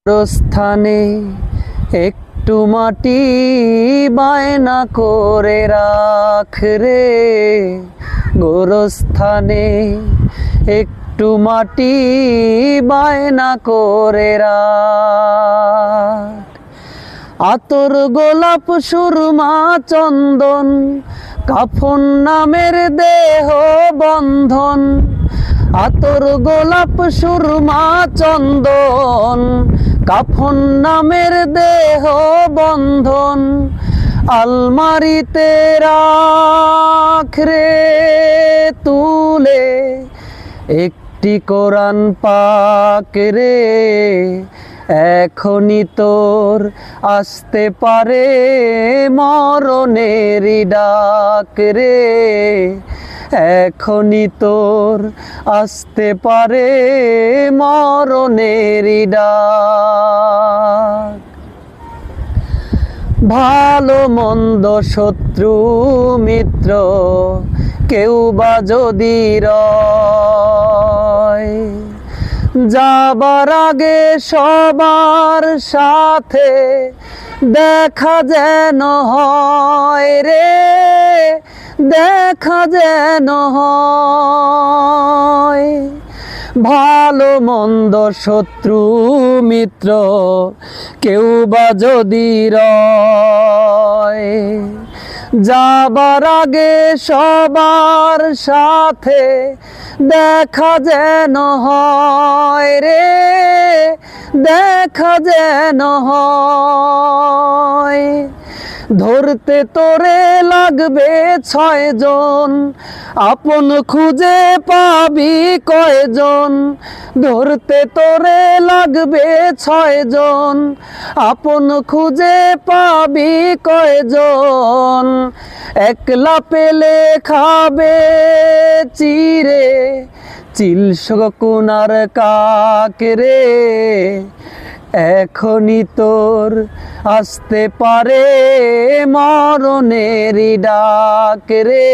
স্থানে একটু মাটি বায়না করে রাখ রে, গোরস্থানে একটু মাটি বায়না করে রাখ। আতর গোলাপ সুরমা চন্দন কাফন নামের দেহ বন্ধন, আতর গোলাপ সুরমা চন্দন কাফন নামের দেহ বন্ধন, আলমারিতে রাখ রে তুলে একটি কোরআন পাক রে, এখনই তোর আসতে পারে মরণেরই ডাক রে, এখনই তোর আসতে পারে মরণেরই ডাক। ভালো মন্দ শত্রু মিত্র কেউ বা যদি রয়, যাবার আগে সবার সাথে দেখা যেন হয় রে, দেখা যেন হয়। ভালো মন্দ শত্রু মিত্র কেউ বা যদি রয়, যাবার আগে সবার সাথে দেখা যেন হয় রে, দেখা যেন হয়। ধরতে তোরে লাগবে 6 জন, আপন খুঁজে পাবি কয়জন। ধরতে তোরে লাগবে 6 জন, আপন খুঁজে পাবি কয়জন। একলা পেলে খাবে চিরে চিল শকুনার কাক রে, এখনই তোর আসতে পারে মরণেরই ডাক রে,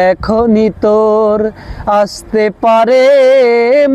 এখনই তোর আসতে পারে